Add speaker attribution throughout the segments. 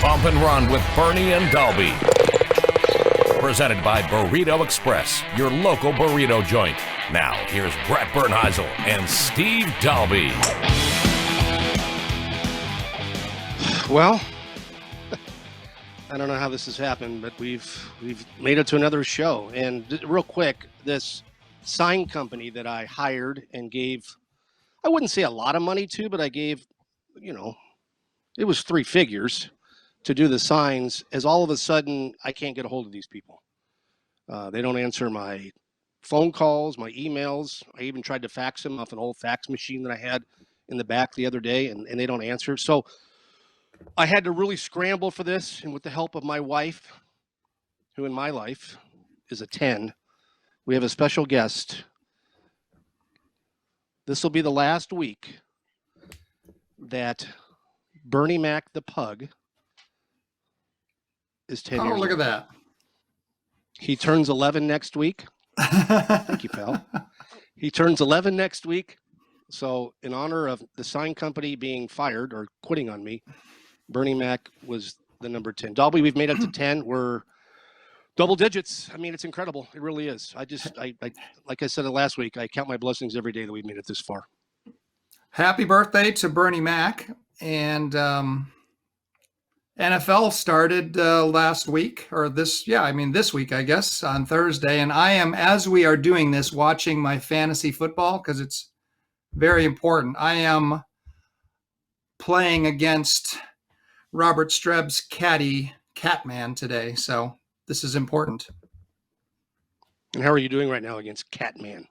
Speaker 1: Bump and Run with Bernie and Dahlby. Presented by Burrito Express, your local burrito joint. Now, here's Brett Bernheisel and Steve Dahlby.
Speaker 2: Well, I don't know how this has happened, but we've made it to another show. And real quick, this sign company that I hired and gave, I wouldn't say a lot of money to, but I gave, it was 3 figures to do the signs, as all of a sudden I can't get a hold of these people. They don't answer my phone calls, my emails. I even tried to fax them off an old fax machine that I had in the back the other day, and they don't answer. So I had to really scramble for this, and with the help of my wife, who in my life is a 10, we have a special guest. This will be the last week that Bernie Mac the Pug is 10 years old.
Speaker 3: Oh, look at that.
Speaker 2: He turns 11 next week. Thank you, pal. He turns 11 next week. So in honor of the sign company being fired or quitting on me, Bernie Mac was the number 10. Dahlby, we've made it to 10. We're double digits. I mean, it's incredible. It really is. I like I said last week, I count my blessings every day that we've made it this far.
Speaker 3: Happy birthday to Bernie Mac. And NFL started last week, or this week, I guess, on Thursday. And I am, as we are doing this, watching my fantasy football because it's very important. I am playing against Robert Streb's caddy, Catman, today. So this is important.
Speaker 2: And how are you doing right now against Catman?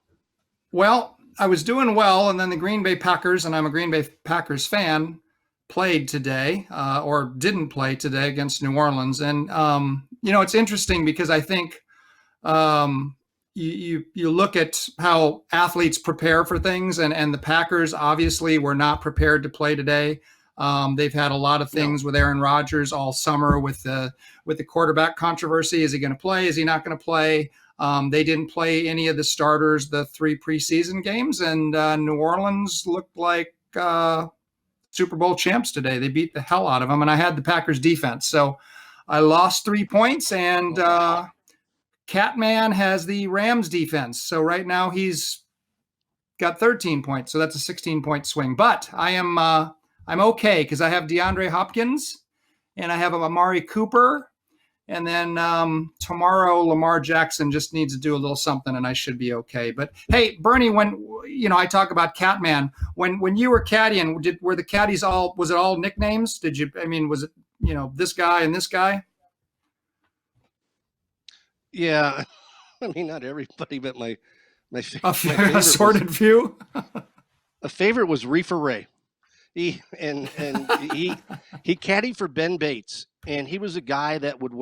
Speaker 3: Well, I was doing well, and then the Green Bay Packers, and I'm a Green Bay Packers fan, played today or didn't play today against New Orleans. And, it's interesting because I think you look at how athletes prepare for things, and the Packers obviously were not prepared to play today. They've had a lot of things with Aaron Rodgers all summer with the quarterback controversy. Is he going to play? Is he not going to play? They didn't play any of the starters the 3 preseason games, and New Orleans looked like Super Bowl champs today. They beat the hell out of them, and I had the Packers defense. So I lost 3 points, and Catman has the Rams defense. So right now he's got 13 points. So that's a 16-point swing. But I'm okay because I have DeAndre Hopkins and I have Amari Cooper. And then tomorrow, Lamar Jackson just needs to do a little something, and I should be okay. But hey, Bernie, when I talk about Catman, when you were caddying, were the caddies was it all nicknames? Was it this guy and this guy?
Speaker 2: Yeah, I mean not everybody, but my
Speaker 3: assorted few.
Speaker 2: A favorite was Reefer Ray. He caddied for Ben Bates. And he was a guy that would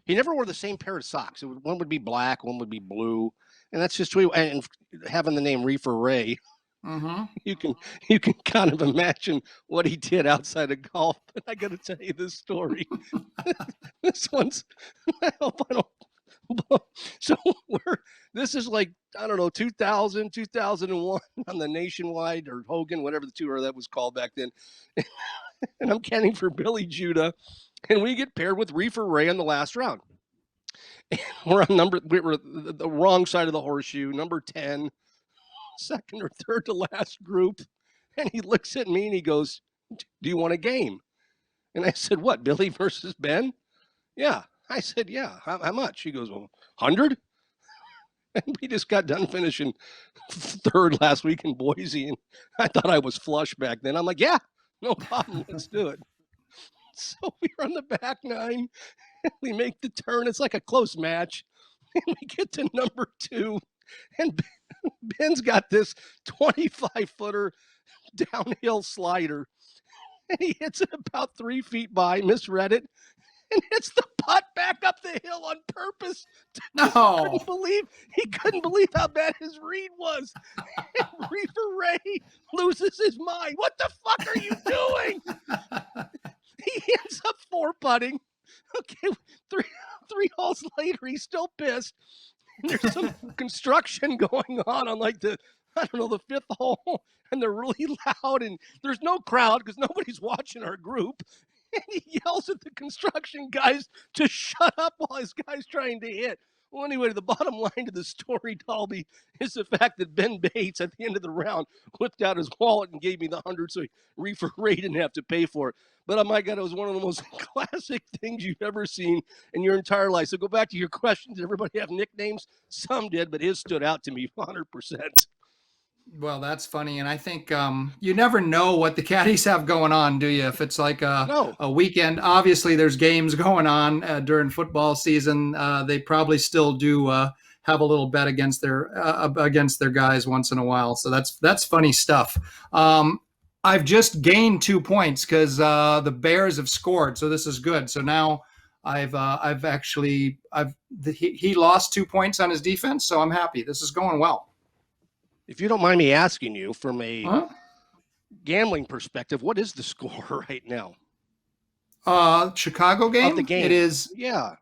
Speaker 2: he never wore the same pair of socks. One would be black, one would be blue. And that's just who, and having the name Reefer Ray, you can kind of imagine what he did outside of golf. But I got to tell you this story. This one's, I hope I don't. So this is like, I don't know, 2000, 2001 on the Nationwide or Hogan, whatever the two are that was called back then. And I'm caddying for Billy Judah. And we get paired with Reefer Ray on the last round. And we're the wrong side of the horseshoe, number 10, second or third to last group. And he looks at me and he goes, "Do you want a game?" And I said, "What, Billy versus Ben?" "Yeah." I said, "Yeah. How much?" He goes, "Well, 100." And we just got done finishing third last week in Boise. And I thought I was flush back then. I'm like, "Yeah, no problem. Let's do it." So we're on the back 9, and we make the turn. It's like a close match. And we get to number 2, and Ben's got this 25-footer downhill slider. And he hits it about 3 feet by, misread it, and hits the putt back up the hill on purpose.
Speaker 3: No.
Speaker 2: He couldn't believe how bad his read was. And Reefer Ray loses his mind. "What the fuck are you doing?" He ends up 4-putting. Okay, three holes later, he's still pissed. And there's some construction going on like the 5th hole, and they're really loud, and there's no crowd because nobody's watching our group. and he yells at the construction guys to shut up while his guy's trying to hit. Well, anyway, the bottom line to the story, Dahlby, is the fact that Ben Bates, at the end of the round, whipped out his wallet and gave me the 100, so Reefer Ray didn't have to pay for it. But oh my God, it was one of the most classic things you've ever seen in your entire life. So go back to your question. Did everybody have nicknames? Some did, but his stood out to me 100%.
Speaker 3: Well, that's funny. And I think you never know what the caddies have going on, do you? If it's like a weekend, obviously there's games going on during football season. They probably still do have a little bet against their guys once in a while. So that's funny stuff. I've just gained 2 points because the Bears have scored. So this is good. So now he lost 2 points on his defense. So I'm happy. This is going well.
Speaker 2: If you don't mind me asking you, from a gambling perspective, what is the score right now?
Speaker 3: Chicago game?
Speaker 2: Of the game.
Speaker 3: It is.
Speaker 2: Yeah.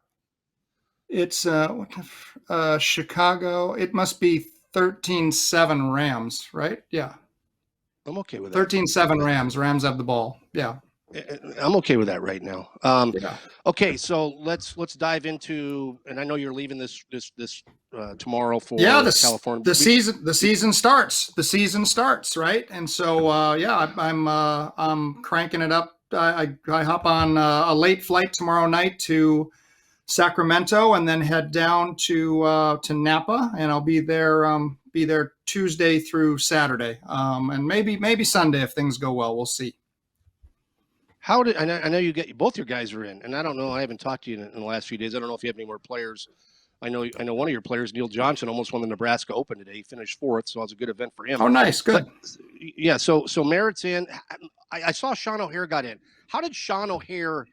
Speaker 3: It's Chicago. It must be 13-7 Rams, right? Yeah.
Speaker 2: I'm okay with that.
Speaker 3: 13-7 Rams. Rams have the ball. Yeah.
Speaker 2: I'm okay with that right now.
Speaker 3: Yeah.
Speaker 2: Okay, so let's dive into, and I know you're leaving this tomorrow for California.
Speaker 3: The season starts. The season starts, right? And so I'm cranking it up. I hop on a late flight tomorrow night to Sacramento, and then head down to Napa, and I'll be there Tuesday through Saturday, and maybe Sunday if things go well. We'll see.
Speaker 2: I know you get both your guys are in, and I don't know. I haven't talked to you in the last few days. I don't know if you have any more players. I know one of your players, Neil Johnson, almost won the Nebraska Open today. He finished 4th, so it was a good event for him.
Speaker 3: Oh, nice, good.
Speaker 2: But, yeah, so Merritt's in. I saw Sean O'Hare got in. How did Sean O'Hare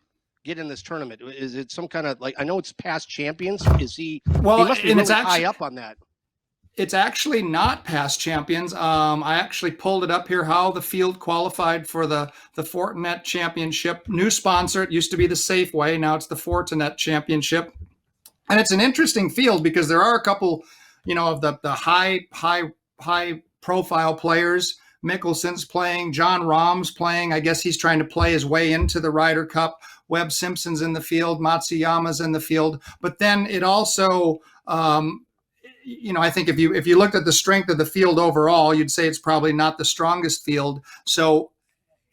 Speaker 2: get in this tournament? Is it some kind of I know it's past champions. Is he?
Speaker 3: Well,
Speaker 2: he must be really high up on that.
Speaker 3: It's actually not past champions. I actually pulled it up here how the field qualified for the Fortinet Championship. New sponsor. It used to be the Safeway. Now it's the Fortinet Championship. And it's an interesting field because there are a couple, of the high profile players. Mickelson's playing. John Rahm's playing. I guess he's trying to play his way into the Ryder Cup. Webb Simpson's in the field. Matsuyama's in the field. But then it also... I think if you looked at the strength of the field overall, you'd say it's probably not the strongest field. So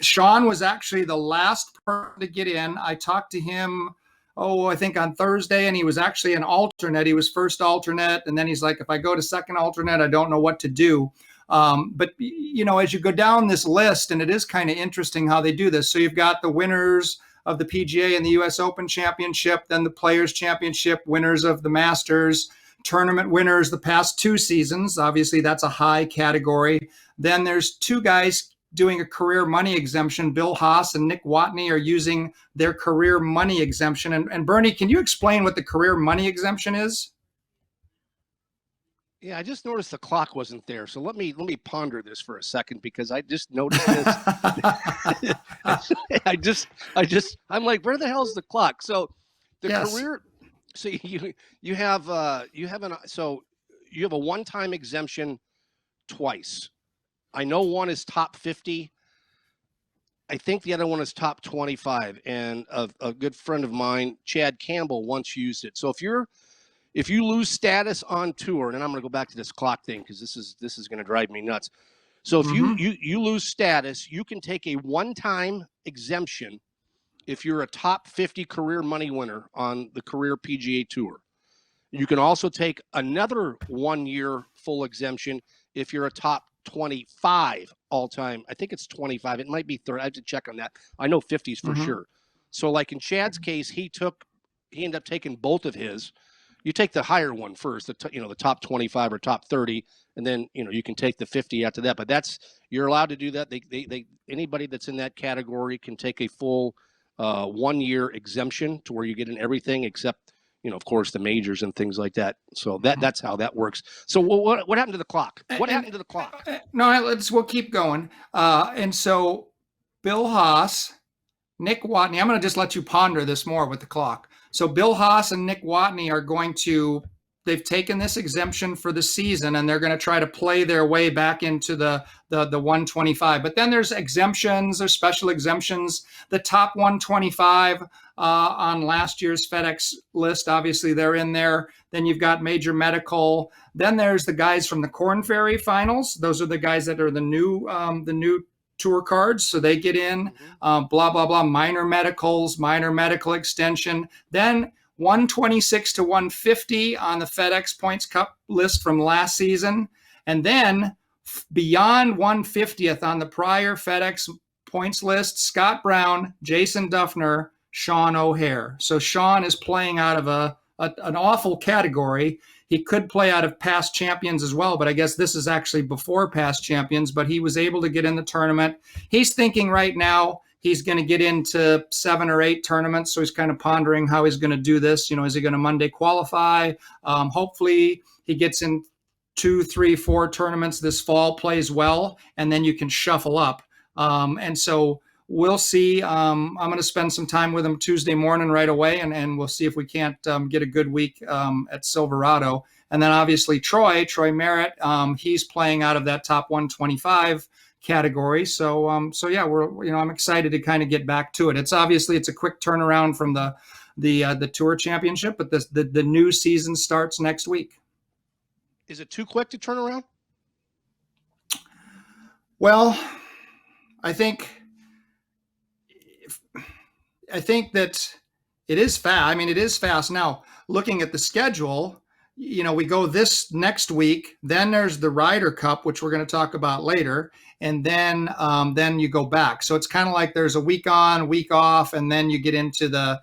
Speaker 3: Sean was actually the last person to get in. I talked to him, I think on Thursday, and he was actually an alternate. He was first alternate, and then he's like, if I go to second alternate, I don't know what to do. But as you go down this list, and it is kind of interesting how they do this. So you've got the winners of the PGA and the U.S. Open Championship, then the Players Championship, winners of the Masters, tournament winners the past 2 seasons. Obviously, that's a high category. Then there's 2 guys doing a career money exemption. Bill Haas and Nick Watney are using their career money exemption. And Bernie, can you explain what the career money exemption is?
Speaker 2: Yeah, I just noticed the clock wasn't there. So let me ponder this for a second because I just noticed this. I'm like, where the hell's the clock? So the career. So you have a one-time exemption twice. I know one is top 50. I think the other one is top 25. And a good friend of mine, Chad Campbell, once used it. So if you lose status on tour, and I'm going to go back to this clock thing because this is going to drive me nuts. So if you lose status, you can take a one-time exemption if you're a top 50 career money winner on the career PGA Tour. You can also take another 1-year full exemption if you're a top 25 all-time. I think it's 25. It might be 30. I have to check on that. I know 50s for sure. So like in Chad's case, he ended up taking both of his. You take the higher one first, the top 25 or top 30, and then you can take the 50 after that. But you're allowed to do that. They anybody that's in that category can take a full 1-year exemption to where you get in everything except, of course, the majors and things like that. So that's how that works. So what happened to the clock? What happened to the clock?
Speaker 3: No, we'll keep going. And so Bill Haas, Nick Watney, I'm going to just let you ponder this more with the clock. So Bill Haas and Nick Watney are going to they've taken this exemption for the season, and they're going to try to play their way back into the 125. But then there's exemptions, there's special exemptions. The top 125 on last year's FedEx list, obviously they're in there. Then you've got major medical. Then there's the guys from the Corn Ferry finals. Those are the guys that are the new tour cards, so they get in. Blah blah blah. Minor medicals, minor medical extension. Then 126 to 150 on the FedEx Points Cup list from last season. And then beyond 150th on the prior FedEx points list, Scott Brown, Jason Duffner, Sean O'Hare. So Sean is playing out of an awful category. He could play out of past champions as well, but I guess this is actually before past champions, but he was able to get in the tournament. He's thinking right now he's going to get into 7 or 8 tournaments. So he's kind of pondering how he's going to do this. Is he going to Monday qualify? Hopefully he gets in 2, 3, 4 tournaments this fall, plays well, and then you can shuffle up. And so we'll see. I'm going to spend some time with him Tuesday morning right away, and we'll see if we can't get a good week at Silverado. And then obviously Troy Merritt, he's playing out of that top 125 category. So yeah, I'm excited to kind of get back to it. It's a quick turnaround from the Tour Championship, but the new season starts next week.
Speaker 2: Is it too quick to turn around?
Speaker 3: Well, I think that it is fast. I mean, it is fast. Now, looking at the schedule, we go this next week, then there's the Ryder Cup, which we're going to talk about later. And then you go back. So it's kind of like there's a week on, week off, and then you get into the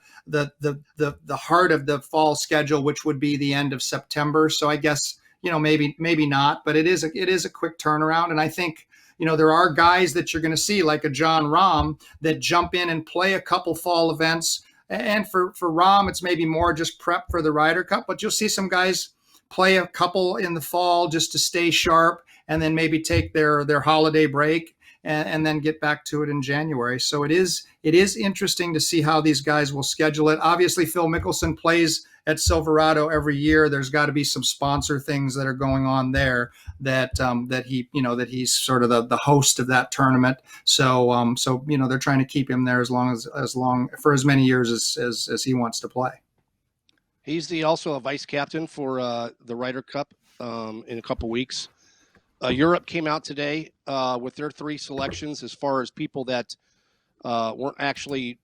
Speaker 3: heart of the fall schedule, which would be the end of September. So I guess, maybe not, but it is a quick turnaround. And I think, there are guys that you're going to see like a John Rahm that jump in and play a couple fall events. And for Rahm, it's maybe more just prep for the Ryder Cup, but you'll see some guys play a couple in the fall just to stay sharp, and then maybe take their holiday break and then get back to it in January. So it is interesting to see how these guys will schedule it. Obviously, Phil Mickelson plays at Silverado every year. There's got to be some sponsor things that are going on there that he's sort of the host of that tournament. So they're trying to keep him there as long for as many years as he wants to play.
Speaker 2: He's also a vice captain for the Ryder Cup in a couple weeks. Europe came out today with their 3 selections as far as people that weren't actually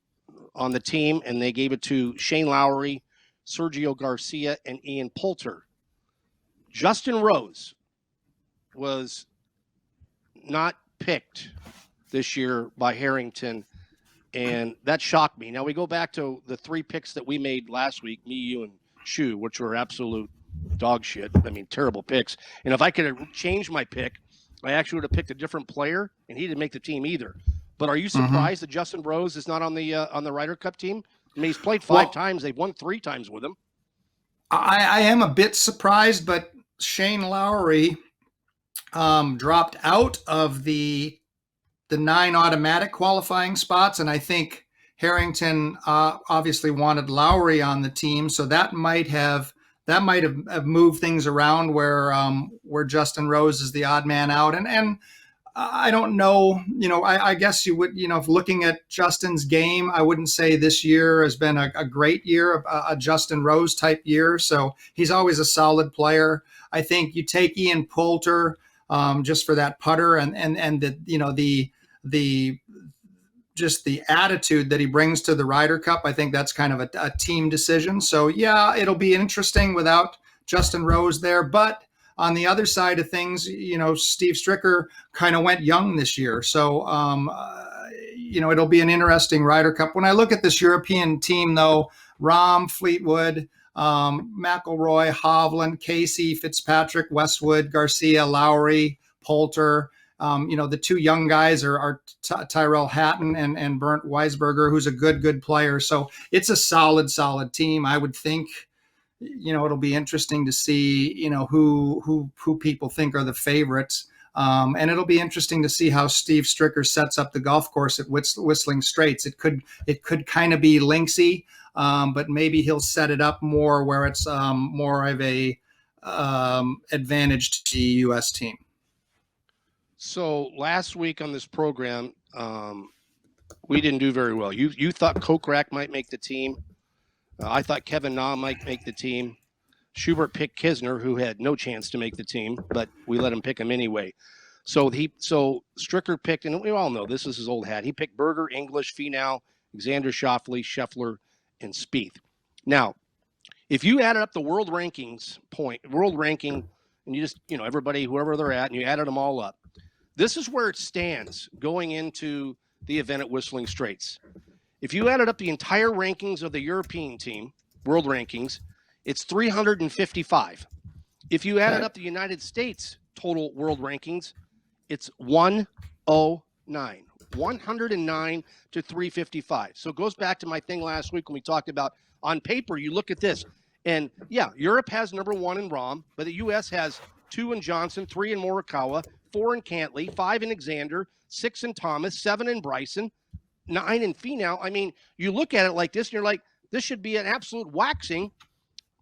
Speaker 2: on the team, and they gave it to Shane Lowry, Sergio Garcia, and Ian Poulter. Justin Rose was not picked this year by Harrington, and that shocked me. Now we go back to the 3 picks that we made last week, me, you, and Shu, which were absolute dog shit. I mean, terrible picks. And if I could have changed my pick, I actually would have picked a different player, and he didn't make the team either. But are you surprised that Justin Rose is not on the Ryder Cup team? I mean, he's played 5 times. They've won 3 times with him.
Speaker 3: I am a bit surprised, but Shane Lowry dropped out of the 9 automatic qualifying spots, and I think Harrington obviously wanted Lowry on the team, so that might have moved things around where Justin Rose is the odd man out, and I don't know, I guess you would, if looking at Justin's game, I wouldn't say this year has been a great year, a Justin Rose type year. So he's always a solid player. I think you take Ian Poulter just for that putter and the just the attitude that he brings to the Ryder Cup. I think that's kind of a team decision. So yeah, it'll be interesting without Justin Rose there, but on the other side of things, Steve Stricker kind of went young this year. So, it'll be an interesting Ryder Cup. When I look at this European team, though, Rahm, Fleetwood, McIlroy, Hovland, Casey, Fitzpatrick, Westwood, Garcia, Lowry, Poulter, the 2 young guys are Tyrell Hatton and Bernd Weisberger, who's a good player. So it's a solid team. I would think, it'll be interesting to see, who people think are the favorites. And it'll be interesting to see how Steve Stricker sets up the golf course at Whistling Straits. It could kind of be linksy, but maybe he'll set it up more where it's more of a advantage to the U.S. team?
Speaker 2: So last week on this program, we didn't do very well. You thought Kokrak might make the team. I thought Kevin Na might make the team. Schubert picked Kisner, who had no chance to make the team, but we let him pick him anyway. So Stricker picked, and we all know this is his old hat. He picked Berger, English, Finau, Xander Schauffele, Scheffler, and Spieth. Now, if you added up the world ranking, and you just, everybody, whoever they're at, and you added them all up, this is where it stands going into the event at Whistling Straits. If you added up the entire rankings of the European team, world rankings, it's 355. If you added up the United States total world rankings, it's 109. 109 to 355. So it goes back to my thing last week when we talked about, on paper, you look at this, and yeah, Europe has number 1 in Rahm, but the U.S. has 2 in Johnson, 3 in Morikawa, 4 in Cantley, 5 in Xander, 6 in Thomas, 7 in Bryson, 9 in Finau. I mean, you look at it like this, and you're like, this should be an absolute waxing,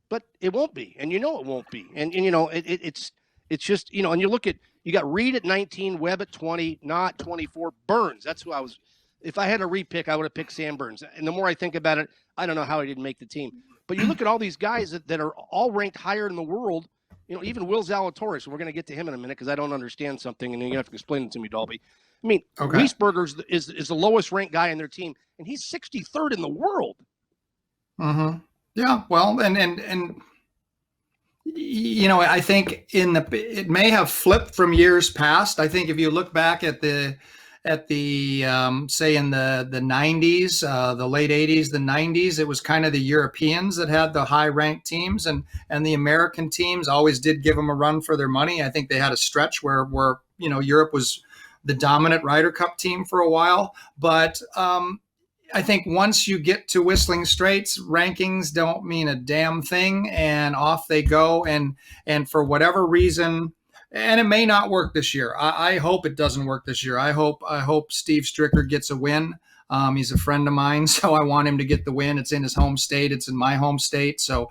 Speaker 2: but it won't be, and it won't be. And it's just, and you look at, you got Reed at 19, Webb at 20, Knott 24, Burns. That's who I was. If I had a repick, I would have picked Sam Burns. And the more I think about it, I don't know how he didn't make the team. But you look at all these guys that are all ranked higher in the world. Even Will Zalatoris. We're going to get to him in a minute because I don't understand something, and you have to explain it to me, Dahlby. I mean, okay. Wiesberger is the lowest ranked guy in their team, and he's 63rd in the world.
Speaker 3: Mm-hmm. Yeah. Well, and. I think it may have flipped from years past. I think if you look back at the say in the 90s, the late 80s, the 90s, it was kind of the Europeans that had the high ranked teams, and the American teams always did give them a run for their money. I think they had a stretch where Europe was the dominant Ryder Cup team for a while, but I think once you get to Whistling Straits, rankings don't mean a damn thing, and off they go. And for whatever reason, and it may not work this year. I hope it doesn't work this year. I hope Steve Stricker gets a win. He's a friend of mine, so I want him to get the win. It's in his home state. It's in my home state. So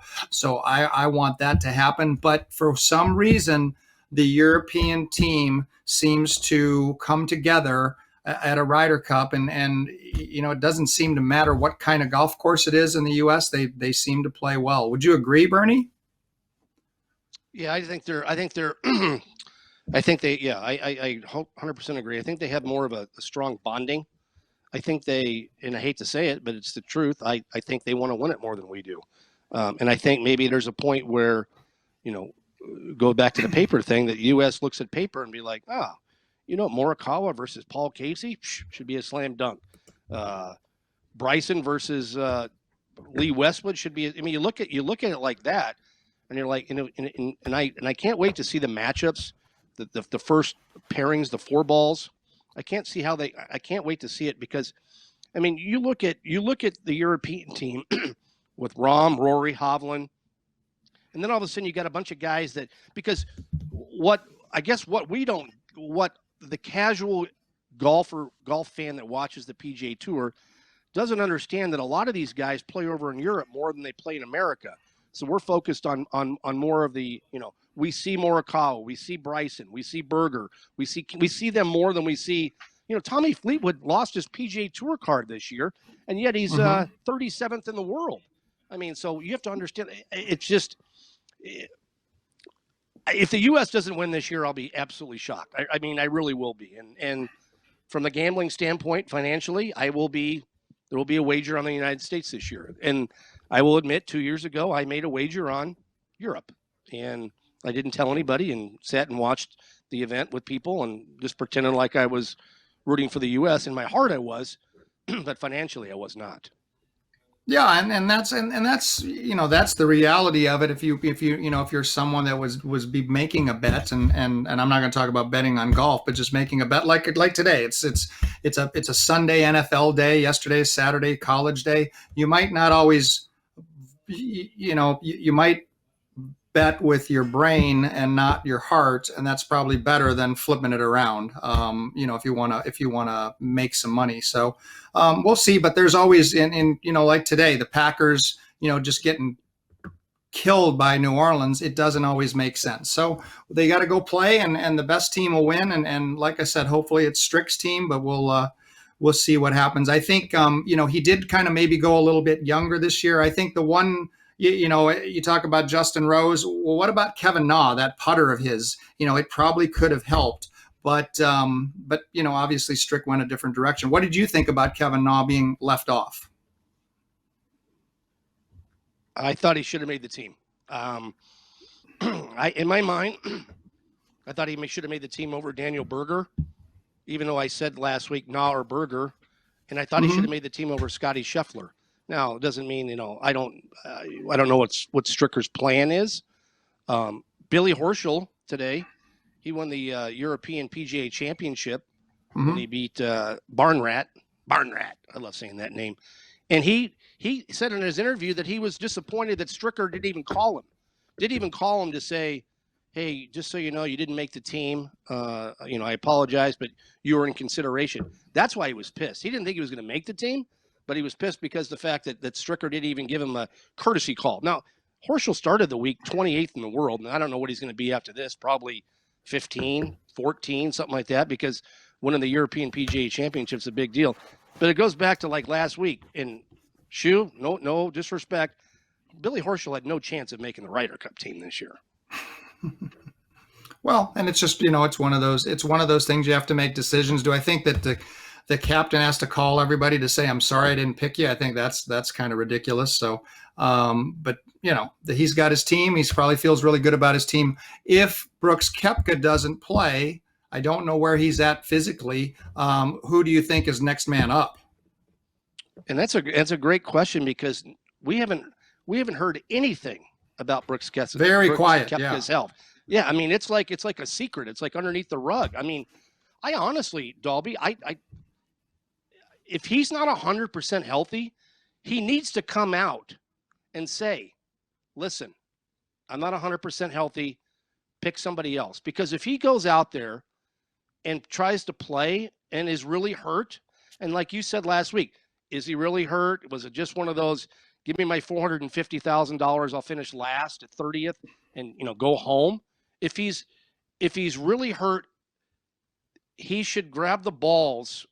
Speaker 3: I want that to happen. But for some reason, the European team seems to come together at a Ryder Cup, and it doesn't seem to matter what kind of golf course it is in the U.S. They seem to play well. Would you agree, Bernie?
Speaker 2: Yeah, I think they 100% agree. I think they have more of a strong bonding. I think and I hate to say it, but it's the truth. I think they want to win it more than we do. And I think maybe there's a point where, go back to the paper thing, that U.S. looks at paper and be like, Morikawa versus Paul Casey should be a slam dunk. Bryson versus Lee Westwood should be. I mean, you look at it like that, and you're like, and I can't wait to see the matchups, the first pairings, the 4 balls. I can't wait to see it because, I mean, you look at the European team with Rahm, Rory, Hovland, and then all of a sudden you got a bunch of guys that, because what the casual golf fan that watches the PGA Tour doesn't understand, that a lot of these guys play over in Europe more than they play in America. So we're focused on more of the, we see Morikawa, we see Bryson, we see Berger, we see them more than we see, Tommy Fleetwood lost his PGA Tour card this year, and yet he's 37th in the world. I mean, so you have to understand, it's just, if the U.S. doesn't win this year, I'll be absolutely shocked. I mean, I really will be. And from the gambling standpoint, financially, there will be a wager on the United States this year. And I will admit, 2 years ago, I made a wager on Europe. And I didn't tell anybody and sat and watched the event with people and just pretended like I was rooting for the U.S. In my heart, I was, but financially, I was not.
Speaker 3: Yeah, and that's that's the reality of it. If you're someone that was be making a bet, and I'm not going to talk about betting on golf, but just making a bet like today. It's a Sunday NFL day. Yesterday is Saturday college day. You might not always, you might bet with your brain and not your heart, and that's probably better than flipping it around. If you want to make some money. So we'll see. But there's always in like today, the Packers, just getting killed by New Orleans, it doesn't always make sense. So they got to go play, and the best team will win. And like I said, hopefully it's Strick's team, but we'll see what happens. I think he did kind of maybe go a little bit younger this year. I think the one, you talk about Justin Rose. Well, what about Kevin Na? That putter of his, it probably could have helped. But obviously Strick went a different direction. What did you think about Kevin Na being left off?
Speaker 2: I thought he should have made the team. In my mind, I thought he should have made the team over Daniel Berger, even though I said last week Na or Berger, and I thought he should have made the team over Scotty Scheffler. Now, it doesn't mean I don't know what Stricker's plan is. Billy Horschel today, he won the European PGA Championship when he beat Barnrat. Barnrat, I love saying that name, and he said in his interview that he was disappointed that Stricker didn't even call him to say, hey, just so you know, you didn't make the team. I apologize, but you were in consideration. That's why he was pissed. He didn't think he was going to make the team, but he was pissed because the fact that Stricker didn't even give him a courtesy call. Now, Herschel started the week 28th in the world, and I don't know what he's going to be after this, probably 15, 14, something like that, because winning the European PGA Championship is a big deal. But it goes back to like last week, and Shu, no disrespect, Billy Horschel had no chance of making the Ryder Cup team this year.
Speaker 3: Well, and it's just, it's one of those things you have to make decisions. Do I think that the captain has to call everybody to say, I'm sorry, I didn't pick you? I think that's kind of ridiculous. So, but he's got his team. He probably feels really good about his team. If Brooks Koepka doesn't play, I don't know where he's at physically. Who do you think is next man up?
Speaker 2: And that's a great question, because we haven't heard anything about Brooks Koepka.
Speaker 3: Very quiet.
Speaker 2: Koepka's health. Yeah, I mean, it's like a secret. It's like underneath the rug. I mean, I honestly, Dahlby, if he's not 100% healthy, he needs to come out and say, listen, I'm not 100% healthy. Pick somebody else. Because if he goes out there and tries to play and is really hurt, and like you said last week, is he really hurt? Was it just one of those, give me my $450,000, I'll finish last at 30th and, go home? If he's really hurt, he should grab the balls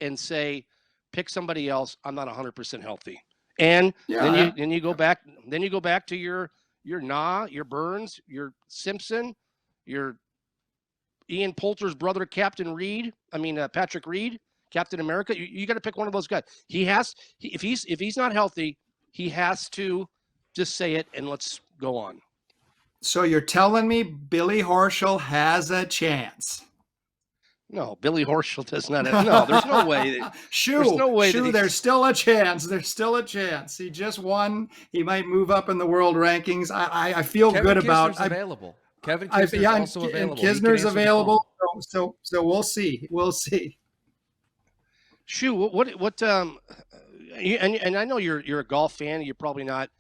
Speaker 2: and say, pick somebody else. I'm not 100% healthy. And then you go back to your Na, your Burns, your Simpson, your Ian Poulter's brother, Patrick Reed, Captain America. You got to pick one of those guys. If he's not healthy, he has to just say it and let's go on.
Speaker 3: So you're telling me Billy Horschel has a chance?
Speaker 2: No, Billy Horschel does not have. No, there's no way.
Speaker 3: There's still a chance. There's still a chance. He just won. He might move up in the world rankings. I feel good about.
Speaker 4: Available. Kevin Kisner's also available.
Speaker 3: Kisner's available. So we'll see. We'll see.
Speaker 2: Shu, what and I know you're a golf fan. You're probably not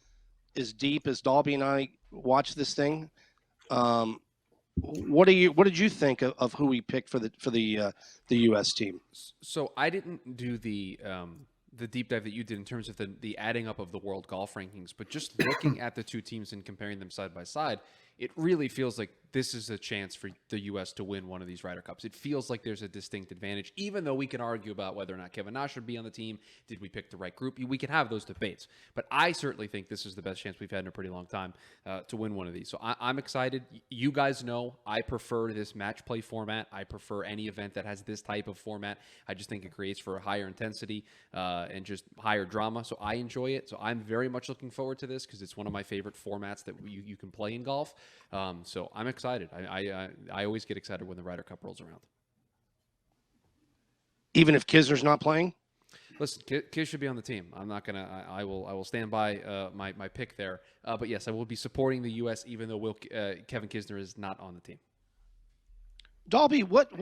Speaker 2: as deep as Dahlby and I watch this thing. What did you think of who we picked for the U.S. team?
Speaker 4: So I didn't do the deep dive that you did in terms of the adding up of the world golf rankings, but just looking at the two teams and comparing them side by side, it really feels like this is a chance for the U.S. to win one of these Ryder Cups. It feels like there's a distinct advantage, even though we can argue about whether or not Kevin Na should be on the team. Did we pick the right group? We can have those debates. But I certainly think this is the best chance we've had in a pretty long time to win one of these. So I'm excited. You guys know I prefer this match play format. I prefer any event that has this type of format. I just think it creates for a higher intensity and just higher drama. So I enjoy it. So I'm very much looking forward to this because it's one of my favorite formats that you can play in golf. So I'm excited. I always get excited when the Ryder Cup rolls around.
Speaker 2: Even if Kisner's not playing?
Speaker 4: Listen, Kiz should be on the team. I'm not gonna. I will stand by my pick there. But yes, I will be supporting the U.S. even though Kevin Kisner is not on the team.
Speaker 2: Dahlby, what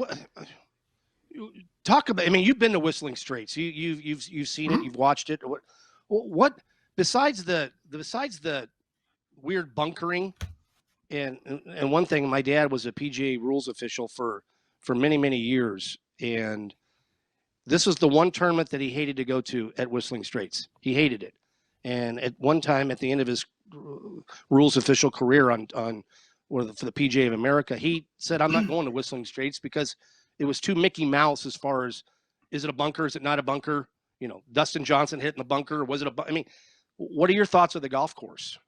Speaker 2: talk about? I mean, you've been to Whistling Straits. You've seen it. You've watched it. What besides the weird bunkering? And one thing, my dad was a PGA rules official for many, many years. And this was the one tournament that he hated to go to at Whistling Straits. He hated it. And at one time, at the end of his rules official career for the PGA of America. He said, I'm not going to Whistling Straits because it was too Mickey Mouse as far as, is it a bunker? Is it not a bunker? Dustin Johnson hitting the bunker. Or was it I mean, what are your thoughts of the golf course?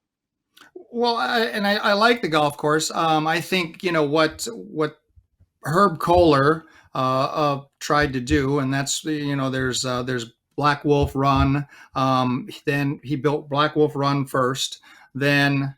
Speaker 3: Well, I like the golf course. I think, what Herb Kohler tried to do, and that's, there's Black Wolf Run. Then he built Black Wolf Run first, then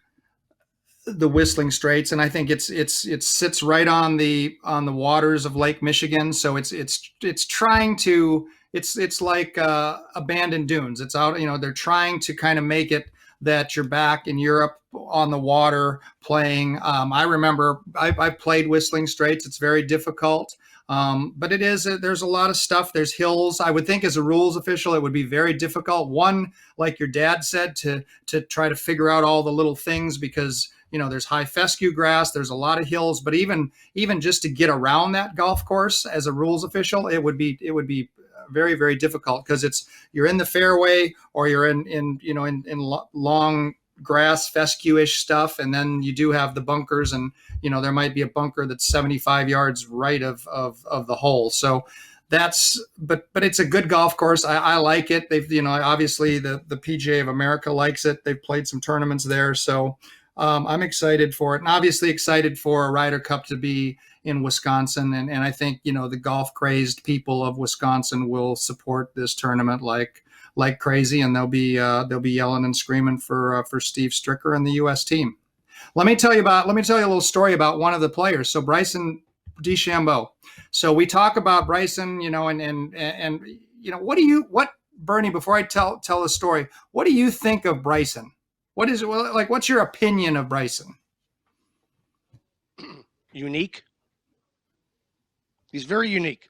Speaker 3: the Whistling Straits, and I think it sits right on the waters of Lake Michigan. So it's trying to, it's like abandoned dunes. It's out, they're trying to kind of make it that you're back in Europe on the water playing. I remember I played Whistling Straits. It's very difficult. But there's a lot of stuff. There's hills. I would think as a rules official, it would be very difficult. One, like your dad said, to try to figure out all the little things because, there's high fescue grass. There's a lot of hills, but even just to get around that golf course as a rules official, it would be very, very difficult because you're in the fairway or you're in long grass fescue-ish stuff, and then you do have the bunkers, and there might be a bunker that's 75 yards right of the hole. So that's but it's a good golf course. I like it. They've obviously the PGA of America likes it. They've played some tournaments there, so I'm excited for it, and obviously excited for a Ryder Cup to be in Wisconsin, and I think the golf crazed people of Wisconsin will support this tournament like crazy, and they'll be yelling and screaming for Steve Stricker and the U.S. team. Let me tell you a little story about one of the players. So Bryson D Shambo. So we talk about Bryson, and what Bernie, before I tell the story, what do you think of Bryson? What's your opinion of Bryson?
Speaker 2: Unique. He's very unique.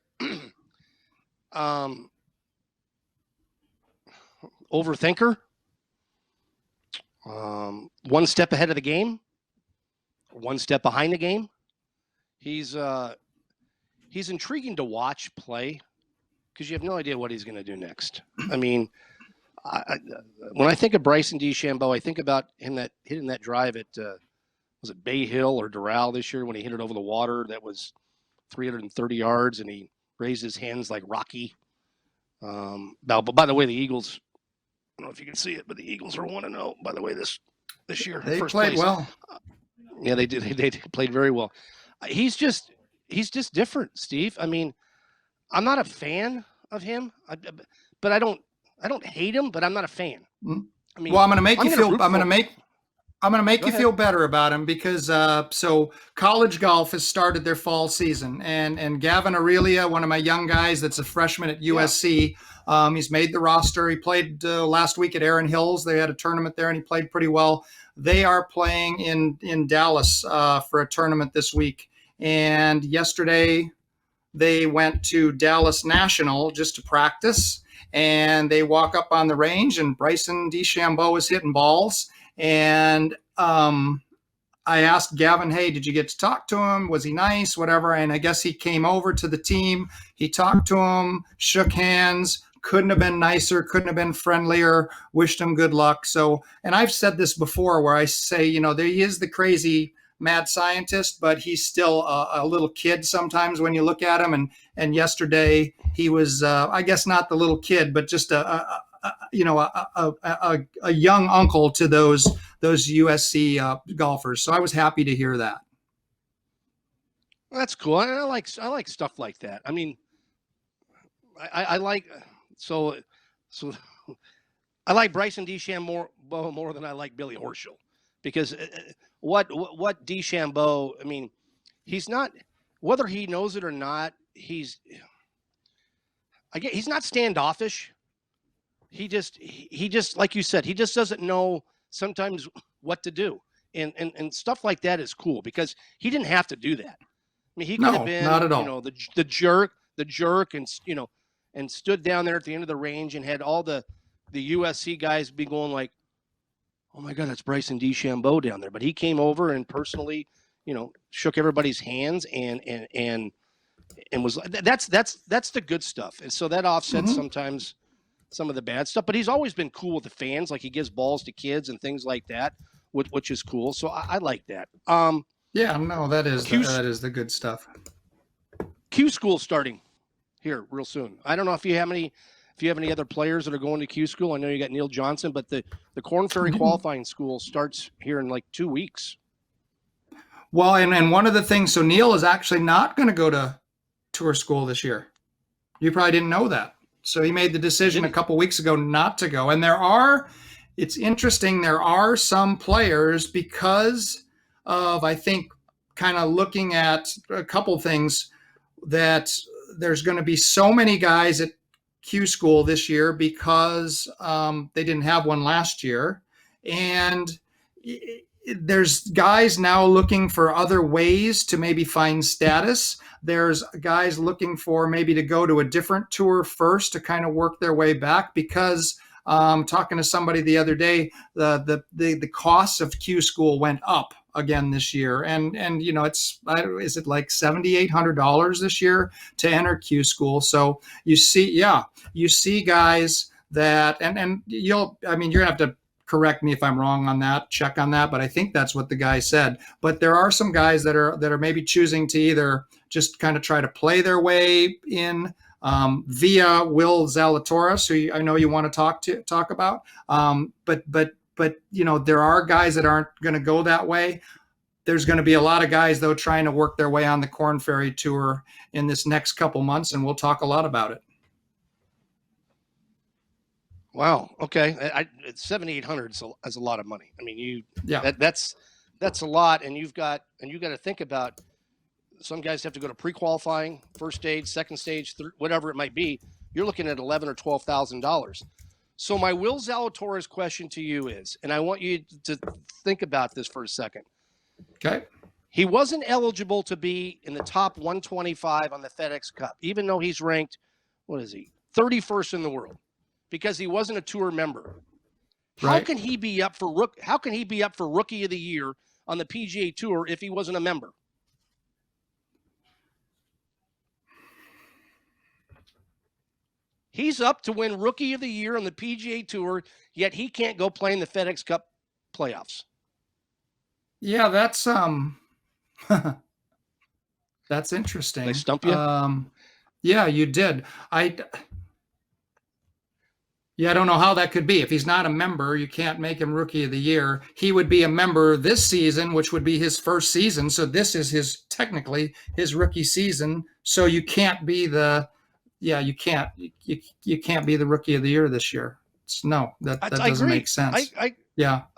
Speaker 2: Overthinker. One step ahead of the game. One step behind the game. He's intriguing to watch play because you have no idea what he's going to do next. I mean, when I think of Bryson D Shambo, I think about him hitting that drive at was it Bay Hill or Doral this year when he hit it over the water that was 330 yards and he raised his hands like Rocky. Now, but by the way, the Eagles, I don't know if you can see it, but the Eagles are 1-0, by the way, this year.
Speaker 3: They played well.
Speaker 2: Yeah, they did. They played very well. He's just different, Steve. I mean, I'm not a fan of him, but I don't hate him, but I'm not a fan. I mean,
Speaker 3: well, I'm going to make you feel. I'm going to make you feel better about him because so college golf has started their fall season, and Gavin Aurelia, one of my young guys that's a freshman at USC, he's made the roster. He played last week at Erin Hills. They had a tournament there, and he played pretty well. They are playing in Dallas for a tournament this week, and yesterday they went to Dallas National just to practice, and they walk up on the range, and Bryson D Shambo is hitting balls. And I asked Gavin, hey, did you get to talk to him? Was he nice? Whatever. And I guess he came over to the team. He talked to him, shook hands, couldn't have been nicer, couldn't have been friendlier, wished him good luck. So, and I've said this before where I say, there he is, the crazy mad scientist, but he's still a little kid sometimes when you look at him. And yesterday he was, I guess not the little kid, but just a young uncle to those USC golfers. So I was happy to hear that.
Speaker 2: That's cool. I like stuff like that. I mean, I like I like Bryson D Shambo more than I like Billy Herschel because what D Shambo, I mean, he's not, whether he knows it or not, he's not standoffish. He just like you said, he just doesn't know sometimes what to do, and stuff like that is cool because he didn't have to do that. I mean, he could have been
Speaker 3: not at all.
Speaker 2: The jerk, and stood down there at the end of the range and had all the USC guys be going like, "Oh my God, that's Bryson D Shambo down there." But he came over and personally, shook everybody's hands and was that's the good stuff, and so that offsets sometimes some of the bad stuff, but he's always been cool with the fans. Like he gives balls to kids and things like that. which is cool. So I like that.
Speaker 3: Yeah, no, that is the good stuff.
Speaker 2: Q school starting here real soon. I don't know if you have any other players that are going to Q school. I know you got Neil Johnson, but the Korn Ferry qualifying school starts here in like 2 weeks.
Speaker 3: Well, and one of the things, so Neil is actually not going to go to tour school this year. You probably didn't know that. So he made the decision a couple weeks ago not to go. And it's interesting, there are some players, because of, I think, kind of looking at a couple things, that there's going to be so many guys at Q school this year because they didn't have one last year. And there's guys now looking for other ways to maybe find status. There's guys looking for maybe to go to a different tour first to kind of work their way back, because talking to somebody the other day, the cost of Q school went up again this year. And is it like $7,800 this year to enter Q school? So you see guys that, and you're gonna have to correct me if I'm wrong on that, check on that, but I think that's what the guy said. But there are some guys that are maybe choosing to either just kind of try to play their way in via Will Zalatoris, who I know you want to talk about. But there are guys that aren't going to go that way. There's going to be a lot of guys, though, trying to work their way on the Korn Ferry Tour in this next couple months, and we'll talk a lot about it.
Speaker 2: Wow. Okay. $7,800 is a lot of money. I mean, that's a lot, and you got to think about. Some guys have to go to pre-qualifying, first stage, second stage, whatever it might be. You're looking at $11,000 or $12,000. So my Will Zalatoris question to you is, and I want you to think about this for a second.
Speaker 3: Okay.
Speaker 2: He wasn't eligible to be in the top 125 on the FedEx Cup, even though he's ranked, 31st in the world, because he wasn't a tour member. Right. How can he be up for Rookie of the Year on the PGA Tour if he wasn't a member? He's up to win Rookie of the Year on the PGA Tour, yet he can't go play in the FedEx Cup playoffs.
Speaker 3: Yeah, that's that's interesting.
Speaker 2: Did I stump you?
Speaker 3: Yeah, you did. I don't know how that could be. If he's not a member, you can't make him Rookie of the Year. He would be a member this season, which would be his first season. So this is technically his rookie season. So you can't be you can't be the Rookie of the Year this year. That doesn't make sense. I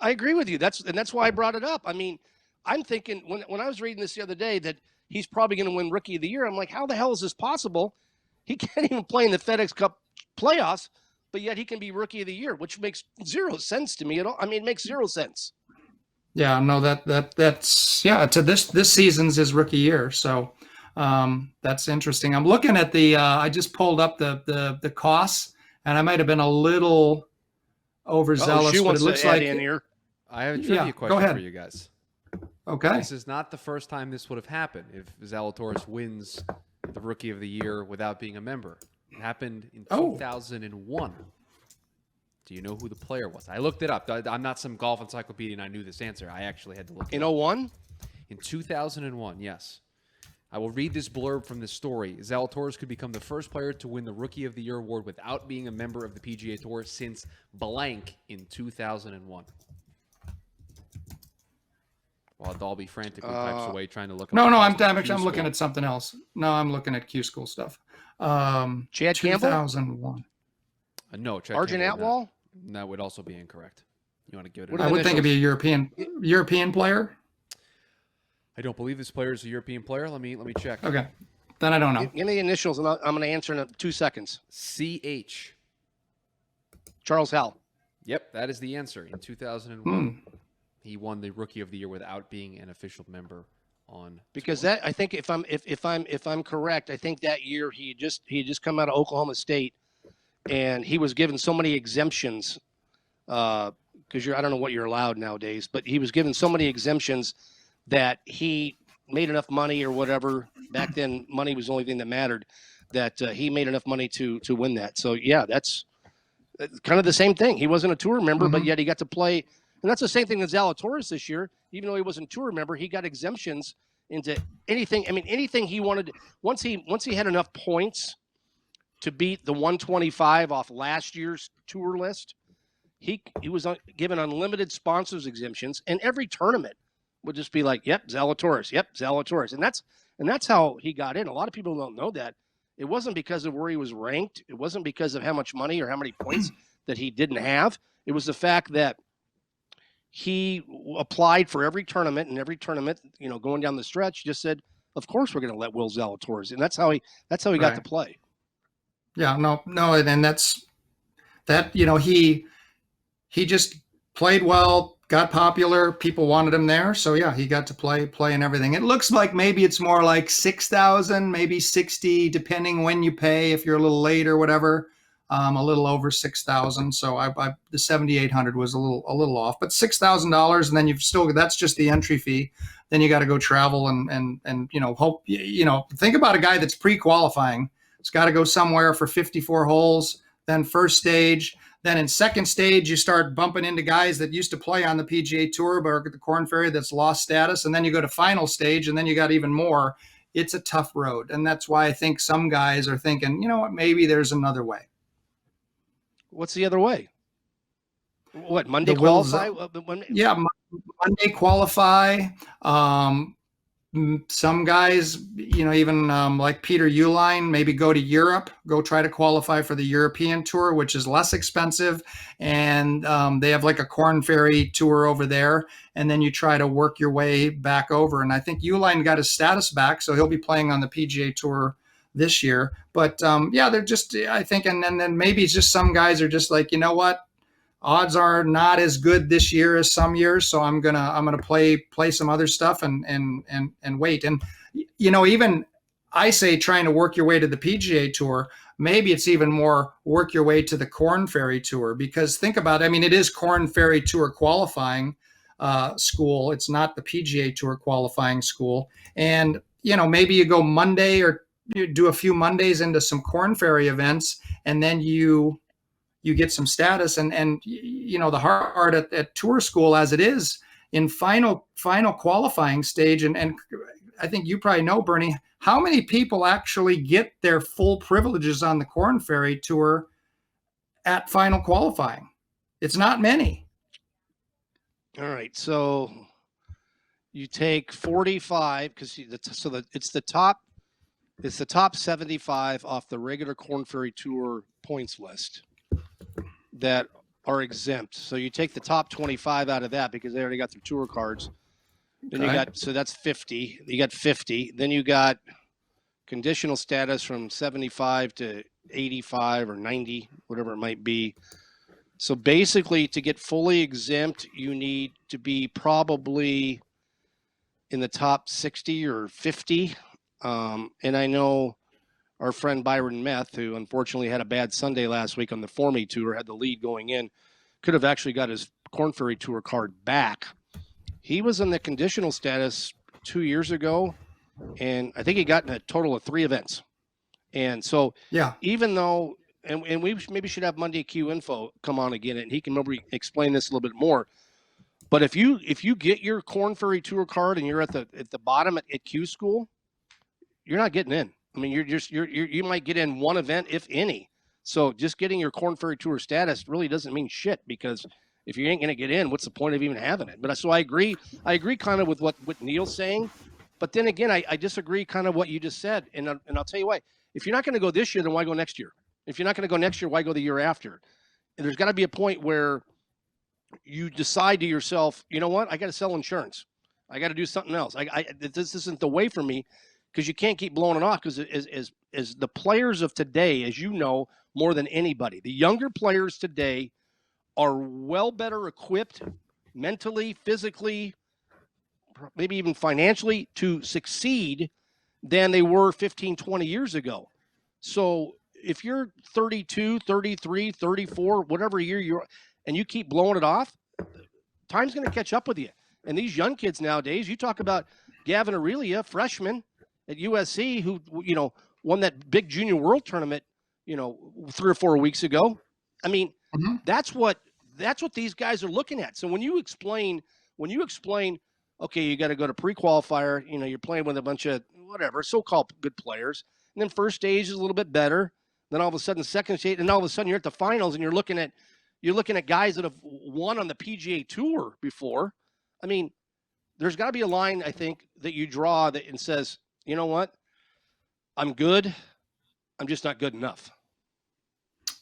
Speaker 3: agree with you. That's why I brought it up. I mean, I'm thinking when I was reading this the other day that he's probably going to win Rookie of the Year. I'm like, how the hell is this possible? He can't even play in the FedEx Cup playoffs, but yet he can be Rookie of the Year, which makes zero sense to me at all. I mean, it makes zero sense. Yeah, no, that's to this season's his rookie year. So that's interesting. I'm looking at I just pulled up the costs, and I might have been a little overzealous, but it looks like
Speaker 4: I have a trivia question for you guys.
Speaker 3: Okay.
Speaker 4: This is not the first time this would have happened if Zalatoris wins the Rookie of the Year without being a member. It happened in 2001. Do you know who the player was? I looked it up. I'm not some golf encyclopedia and I knew this answer. I actually had to look it up.
Speaker 2: In 01?
Speaker 4: In 2001, yes. I will read this blurb from this story. Zalatoris could become the first player to win the Rookie of the Year award without being a member of the PGA Tour since blank in 2001. While Dahlby frantically types away trying to look.
Speaker 3: I'm looking at something else. No, I'm looking at Q school stuff.
Speaker 2: Chad
Speaker 3: 2001.
Speaker 4: No, Chad
Speaker 2: Arjun Atwal.
Speaker 4: That would also be incorrect. You want to give it?
Speaker 3: I would think it'd be a European player.
Speaker 4: I don't believe this player is a European player. Let me check.
Speaker 3: Okay, then I don't know.
Speaker 2: Give me the initials, and I'm going to answer in 2 seconds.
Speaker 4: CH.
Speaker 2: Charles Howell.
Speaker 4: Yep, that is the answer. In 2001, he won the Rookie of the Year without being an official member on.
Speaker 2: Because that, I think, if I'm correct, I think that year he had just come out of Oklahoma State, and he was given so many exemptions. Because I don't know what you're allowed nowadays, but he was given so many exemptions that he made enough money or whatever. Back then, money was the only thing that mattered. That he made enough money to win that. So yeah, that's kind of the same thing. He wasn't a tour member, but yet he got to play And that's the same thing with Zalatoris this year. Even though he wasn't tour member, he got exemptions into anything. I mean, anything he wanted. Once he had enough points to beat the 125 off last year's tour list, he was given unlimited sponsors exemptions, and every tournament would just be like, "Yep, Zalatoris. Yep, Zalatoris." And that's how he got in. A lot of people don't know that. It wasn't because of where he was ranked. It wasn't because of how much money or how many points that he didn't have. It was the fact that he applied for every tournament, and every tournament, going down the stretch, just said, "Of course, we're going to let Will Zalatoris," and that's how he got to play.
Speaker 3: Yeah, no, and that's that. He just played well, got popular. People wanted him there, so yeah, he got to play and everything. It looks like maybe it's more like 6,000, maybe 60, depending when you pay. If you're a little late or whatever, a little over 6,000. So the 7,800 was a little off, but $6,000, and then that's just the entry fee. Then you got to go travel and hope. Think about a guy that's pre-qualifying. It's got to go somewhere for 54 holes. Then first stage. Then in second stage, you start bumping into guys that used to play on the PGA Tour, but are at the Korn Ferry that's lost status. And then you go to final stage, and then you got even more. It's a tough road. And that's why I think some guys are thinking, maybe there's another way.
Speaker 2: What's the other way? What, Monday qualify?
Speaker 3: Yeah, Monday qualify. Some guys, even like Peter Uihlein, maybe go to Europe, go try to qualify for the European Tour, which is less expensive. And they have like a Korn Ferry Tour over there. And then you try to work your way back over. And I think Uihlein got his status back, so he'll be playing on the PGA Tour this year. But they're just, I think, and then maybe it's just some guys are just like, you know what? Odds are not as good this year as some years, so I'm gonna play some other stuff and wait. And even I say trying to work your way to the PGA Tour. Maybe it's even more work your way to the Korn Ferry Tour, because think about it. I mean, it is Korn Ferry Tour qualifying school. It's not the PGA Tour qualifying school. And maybe you go Monday, or you do a few Mondays into some Korn Ferry events, and then you get some status, and the hard part at tour school as it is in final qualifying stage. And I think you probably know, Bernie, how many people actually get their full privileges on the Korn Ferry Tour at final qualifying? It's not many.
Speaker 2: All right. So you take 45, because it's the top 75 off the regular Korn Ferry Tour points list that are exempt. So you take the top 25 out of that, because they already got their tour cards. Then so that's 50. You got 50. Then you got conditional status from 75 to 85 or 90, whatever it might be. So basically, to get fully exempt, you need to be probably in the top 60 or 50. And I know our friend Byron Meth, who unfortunately had a bad Sunday last week on the Formy Tour, had the lead going in, could have actually got his Korn Ferry Tour card back. He was in the conditional status 2 years ago, and I think he got in a total of 3 events. And so, even though, and we maybe should have Monday Q Info come on again, and he can maybe explain this a little bit more. But if you get your Korn Ferry Tour card and you're at the bottom at Q School, you're not getting in. I mean, you might get in one event, if any. So just getting your Korn Ferry Tour status really doesn't mean shit, because if you ain't going to get in, what's the point of even having it? But so I agree kind of with what Neil's saying. But then again, I disagree kind of what you just said. And I'll tell you why. If you're not going to go this year, then why go next year? If you're not going to go next year, why go the year after? And there's got to be a point where you decide to yourself, you know what? I got to sell insurance. I got to do something else. This isn't the way for me. Because you can't keep blowing it off, because as the players of today, as you know, more than anybody, the younger players today are well better equipped mentally, physically, maybe even financially to succeed than they were 15, 20 years ago. So if you're 32, 33, 34, whatever year you're, and you keep blowing it off, time's going to catch up with you. And these young kids nowadays, you talk about Gavin Aurelia, freshman at USC, who, won that big junior world tournament, 3 or 4 weeks ago. I mean, that's what that's what these guys are looking at. So when you explain, okay, you got to go to pre-qualifier, you're playing with a bunch of whatever, so-called good players. And then first stage is a little bit better. Then all of a sudden second stage, and all of a sudden you're at the finals and you're looking at guys that have won on the PGA Tour before. I mean, there's got to be a line, I think, that you draw that and says, you know what? I'm good. I'm just not good enough.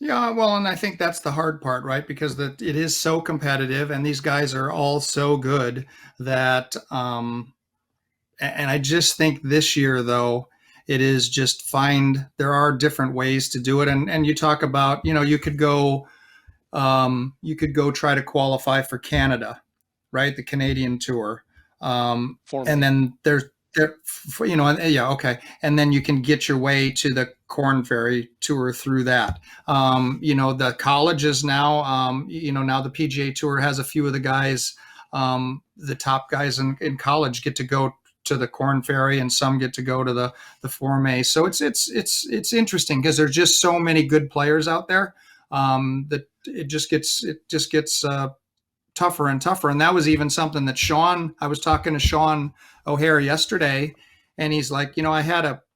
Speaker 3: Yeah, well, and I think that's the hard part, right? Because it is so competitive, and these guys are all so good that, and I just think this year, though, it is just there are different ways to do it. And you talk about, you could go try to qualify for Canada, right? The Canadian Tour. And then okay. And then you can get your way to the Corn Ferry Tour through that. The colleges now, now the PGA Tour has a few of the guys, the top guys in college get to go to the Corn Ferry, and some get to go to the Form A. So it's interesting because there's just so many good players out there that it just gets tougher and tougher. And that was even something that I was talking to Sean O'Hare yesterday, and he's like,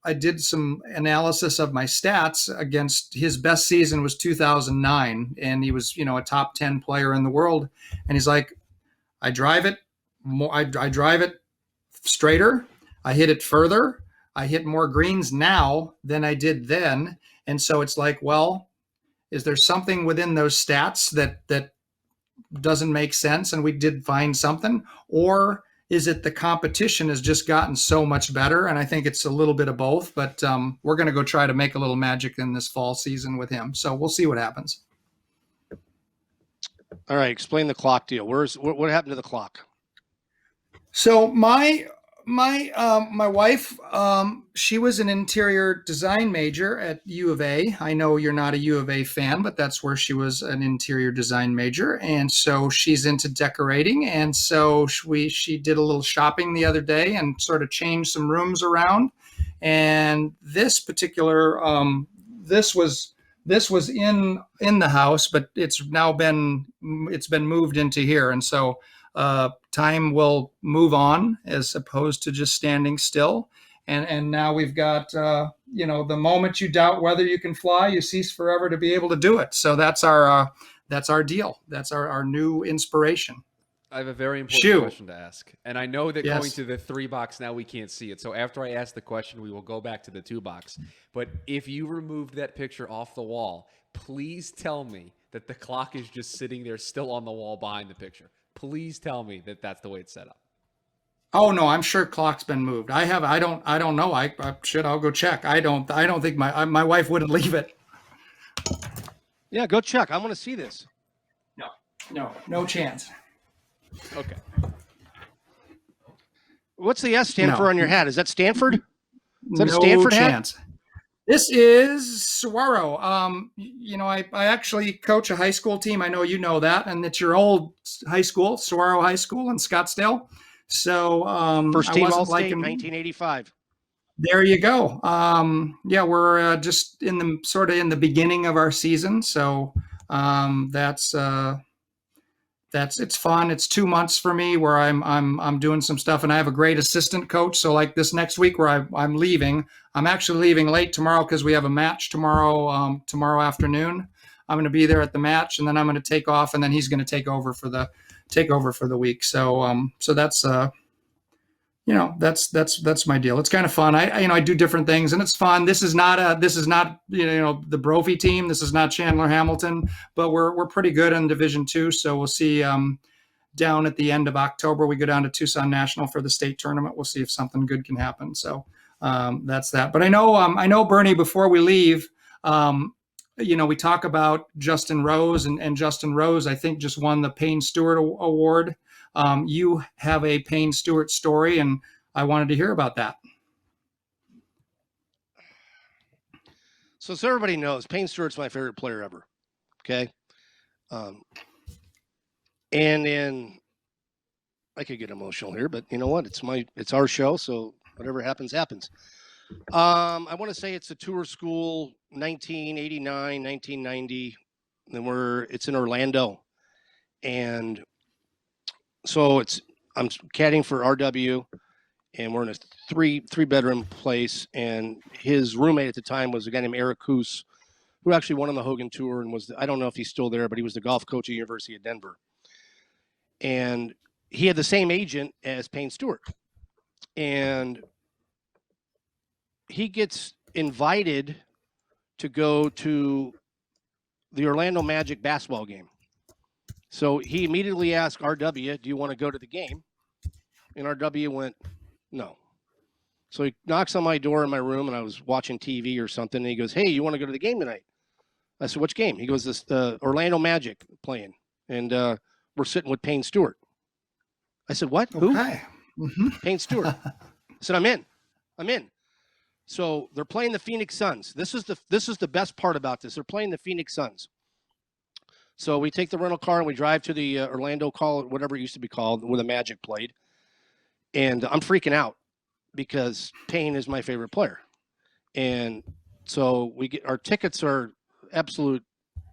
Speaker 3: I did some analysis of my stats against his best season was 2009. And he was, a top 10 player in the world. And he's like, I drive it straighter. I hit it further. I hit more greens now than I did then. And so it's like, well, is there something within those stats that doesn't make sense and we did find something? Or is it the competition has just gotten so much better? And I think it's a little bit of both, but we're going to go try to make a little magic in this fall season with him. So we'll see what happens.
Speaker 2: All right. Explain the clock deal. What happened to the clock?
Speaker 3: So my wife, she was an interior design major at U of A. I know you're not a U of A fan, but that's where she was an interior design major. And so she's into decorating. And so she did a little shopping the other day and sort of changed some rooms around. And this particular, this was in the house, but it's now been moved into here. And so time will move on as opposed to just standing still. And now we've got, the moment you doubt whether you can fly, you cease forever to be able to do it. So that's our deal. That's our new inspiration.
Speaker 4: I have a very important question to ask. And I know that going to the 3 box now we can't see it. So after I ask the question, we will go back to the 2 box. But if you removed that picture off the wall, please tell me that the clock is just sitting there still on the wall behind the picture. Please tell me that that's the way it's set up.
Speaker 3: Oh no, I'm sure clock's been moved. I don't know. I'll go check. I don't think my wife wouldn't leave it.
Speaker 2: Yeah, go check. I want to see this.
Speaker 3: No chance.
Speaker 4: Okay.
Speaker 2: What's the S stand for on your hat? Is that Stanford? Is that
Speaker 3: no
Speaker 2: a Stanford
Speaker 3: chance. Hat? This is Saguaro. I actually coach a high school team. I know you know that, and it's your old high school, Saguaro High School in Scottsdale. So
Speaker 2: first team All-State, 1985.
Speaker 3: There you go. We're just in the beginning of our season, so it's fun. It's 2 months for me where I'm doing some stuff, and I have a great assistant coach. So like this next week where I'm leaving, I'm actually leaving late tomorrow because we have a match tomorrow afternoon. I'm going to be there at the match, and then I'm going to take off, and then he's going to take over for the week. So that's that's my deal. It's kind of fun. I do different things, and it's fun. This is not the Brophy team. This is not Chandler Hamilton, but we're pretty good in Division II. So we'll see. Down at the end of October, we go down to Tucson National for the state tournament. We'll see if something good can happen. So that's that. But I know Bernie. Before we leave, we talk about Justin Rose, and Justin Rose, I think, just won the Payne Stewart Award. You have a Payne Stewart story, and I wanted to hear about that.
Speaker 2: So everybody knows, Payne Stewart's my favorite player ever. Okay. And I could get emotional here, but you know what? It's our show. So whatever happens, happens. I want to say it's a tour school, 1989, 1990. It's in Orlando. And so I'm caddying for RW, and we're in a three bedroom place. And his roommate at the time was a guy named Eric Coos, who actually won on the Hogan Tour and I don't know if he's still there, but he was the golf coach at the University of Denver. And he had the same agent as Payne Stewart. And he gets invited to go to the Orlando Magic basketball game. So he immediately asked RW, do you want to go to the game? And RW went, no. So he knocks on my door in my room, and I was watching TV or something, and he goes, hey, you want to go to the game tonight? I said, which game? He goes, this Orlando Magic playing, and we're sitting with Payne Stewart. I said, what? Who?
Speaker 3: Okay. Mm-hmm.
Speaker 2: Payne Stewart. I said, I'm in. So they're playing the Phoenix Suns. This is the best part about this. They're playing the Phoenix Suns. So we take the rental car and we drive to the Orlando whatever it used to be called, where the Magic played. And I'm freaking out because Payne is my favorite player. And so our tickets are absolute,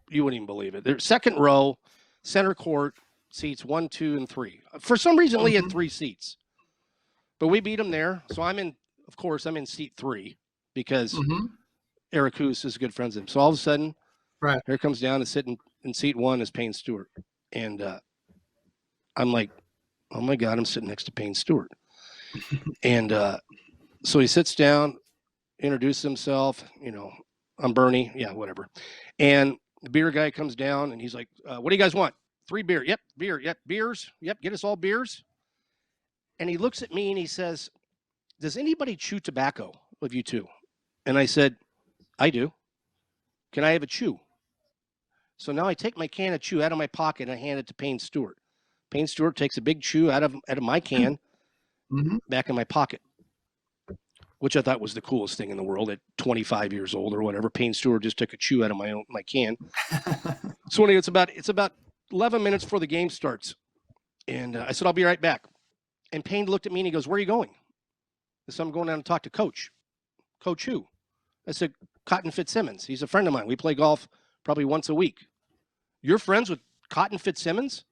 Speaker 2: you wouldn't even believe it. They're second row, center court, seats 1, 2, and 3. For some reason, Lee had 3 seats. But we beat them there. So I'm in seat 3 because Eric Hoos is good friends with him. So all of a sudden,
Speaker 3: right,
Speaker 2: here comes down to sit in seat 1 is Payne Stewart. And I'm like, oh my God, I'm sitting next to Payne Stewart. And so he sits down, introduces himself, I'm Bernie. Yeah, whatever. And the beer guy comes down and he's like, what do you guys want? 3 beer. Yep, beer. Yep, beers. Yep, get us all beers. And he looks at me and he says, does anybody chew tobacco of you two? And I said, I do. Can I have a chew? So now I take my can of chew out of my pocket and I hand it to Payne Stewart. Payne Stewart takes a big chew out of my can back in my pocket, which I thought was the coolest thing in the world at 25 years old or whatever. Payne Stewart just took a chew out of my can. So when it's about 11 minutes before the game starts. And I said, I'll be right back. And Payne looked at me and he goes, where are you going? I said, I'm going down to talk to Coach. Coach who? I said, Cotton Fitzsimmons. He's a friend of mine. We play golf probably once a week. You're friends with Cotton Fitzsimmons?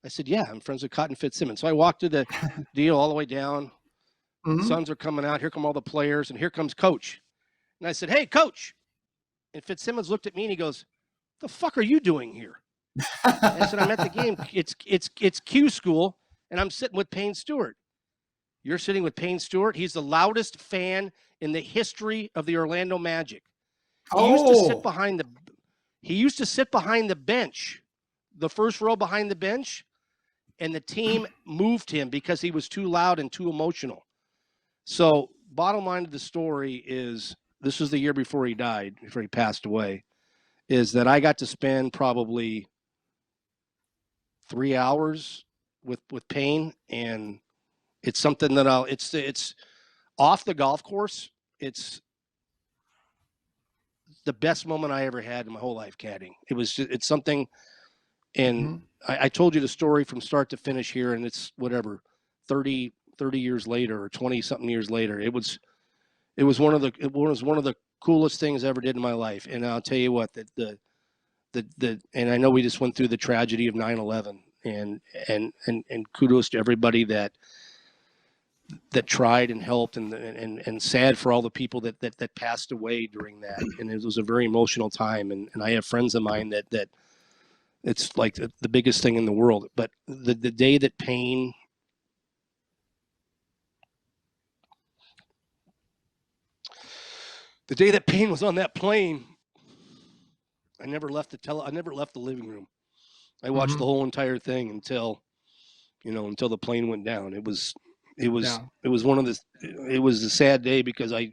Speaker 2: I said, yeah, I'm friends with Cotton Fitzsimmons. So I walked to the deal all the way down. The Suns are coming out. Here come all the players, and here comes Coach. And I said, hey, Coach. And Fitzsimmons looked at me and he goes, the fuck are you doing here? I said, I'm at the game. It's Q school, and I'm sitting with Payne Stewart. You're sitting with Payne Stewart. He's the loudest fan in the history of the Orlando Magic. He used to sit behind the bench, the first row behind the bench, and the team moved him because he was too loud and too emotional. So bottom line of the story is, this was the year before he passed away, is that I got to spend probably 3 hours with Payne, and it's something that it's off the golf course. It's the best moment I ever had in my whole life caddying. It's something, and I told you the story from start to finish here, and it's whatever, 30 years later or 20 something years later. It was one of the coolest things I ever did in my life. And I'll tell you what, and I know we just went through the tragedy of 9/11, and kudos to everybody that tried and helped, and sad for all the people that passed away during that. And it was a very emotional time. And I have friends of mine that it's like the biggest thing in the world. But the day that Payne was on that plane, I never left the living room. I watched the whole entire thing until the plane went down. It was a sad day because I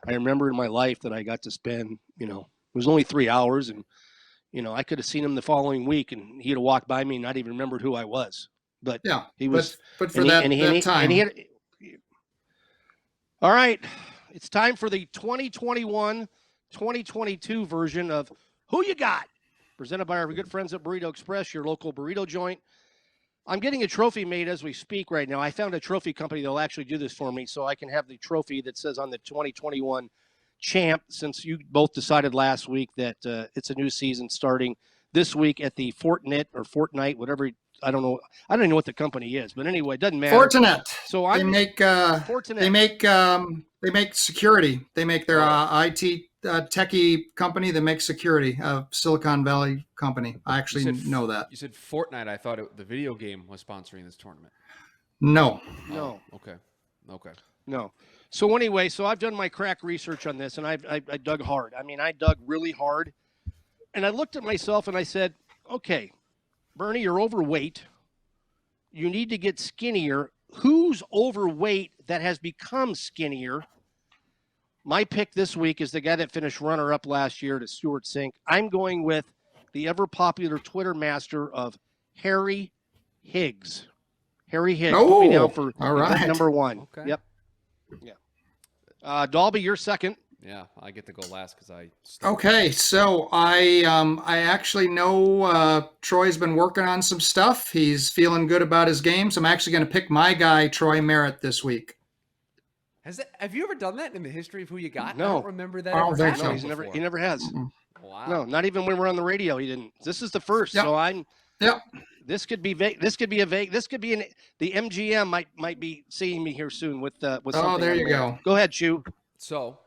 Speaker 2: remember in my life that I got to spend, it was only 3 hours, and I could have seen him the following week and he'd have walked by me and not even remembered who I was. But
Speaker 3: yeah,
Speaker 2: he was,
Speaker 3: but for that time.
Speaker 2: All right. It's time for the 2021-2022 version of Who You Got? Presented by our good friends at Burrito Express, your local burrito joint. I'm getting a trophy made as we speak right now. I found a trophy company that'll actually do this for me so I can have the trophy that says on the 2021 champ, since you both decided last week that it's a new season starting. this week at the Fortnite, whatever. I don't know. I don't even know what the company is, but anyway, it doesn't matter.
Speaker 3: Fortinet.
Speaker 2: So I
Speaker 3: make
Speaker 2: Fortinet.
Speaker 3: They make security. They make their IT techie company that makes security. Silicon Valley company. I actually know that.
Speaker 4: You said Fortnite. I thought the video game was sponsoring this tournament.
Speaker 3: No.
Speaker 2: No.
Speaker 4: Okay.
Speaker 2: No. So anyway, I've done my crack research on this, and I dug hard. I mean, I dug really hard, and I looked at myself and I said, okay, Bernie, you're overweight. You need to get skinnier. Who's overweight that has become skinnier? My pick this week is the guy that finished runner-up last year to Stuart Sink. I'm going with the ever-popular Twitter master of Harry Higgs. Harry Higgs. Put me down for number one.
Speaker 4: Okay.
Speaker 2: Yep. Yeah. Dahlby, you're second.
Speaker 4: Yeah, I get to go last because I.
Speaker 3: Okay, so I actually know Troy's been working on some stuff. He's feeling good about his game, so I'm actually going to pick my guy, Troy Merritt, this week.
Speaker 4: Have you ever done that in the history of who you got?
Speaker 2: No.
Speaker 4: I don't remember that.
Speaker 3: I don't think
Speaker 2: No,
Speaker 3: so.
Speaker 2: he never has.
Speaker 3: Mm-mm.
Speaker 4: Wow.
Speaker 2: No, not even when we're on the radio. He didn't. This is the first.
Speaker 3: Yep.
Speaker 2: So I'm.
Speaker 3: Yep.
Speaker 2: This could be vague. This could be a vague. This could be the MGM might be seeing me here soon with something.
Speaker 3: Oh, there you go.
Speaker 2: Go ahead, Chew.
Speaker 4: So,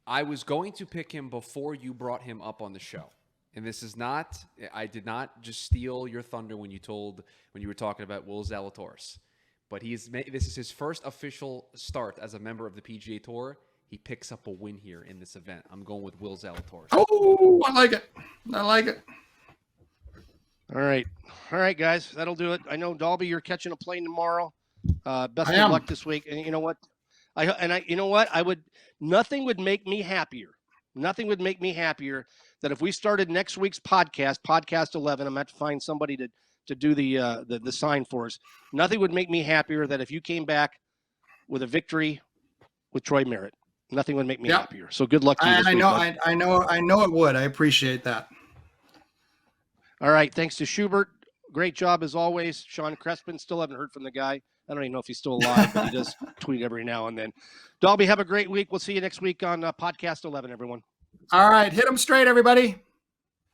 Speaker 4: I was going to pick him before you brought him up on the show, and this is not. I did not just steal your thunder when you were talking about Will Zalatoris, but this is his first official start as a member of the PGA Tour. He picks up a win here in this event. I'm going with Will Zalatoris.
Speaker 3: Oh, I like it.
Speaker 2: All right, guys, that'll do it. I know, Dahlby, you're catching a plane tomorrow. Best of luck this week. And you know what? Nothing would make me happier. Nothing would make me happier that if we started next week's podcast 11. I'm going to have to find somebody to do the sign for us. Nothing would make me happier that if you came back with a victory with Troy Merritt. Nothing would make me happier. So good luck to you this week, bud.
Speaker 3: I know it would. I appreciate that.
Speaker 2: All right. Thanks to Schubert. Great job as always. Sean Crespin. Still haven't heard from the guy. I don't even know if he's still alive, but he does tweet every now and then. Dahlby, have a great week. We'll see you next week on podcast 11, everyone.
Speaker 3: All right. Hit them straight, everybody.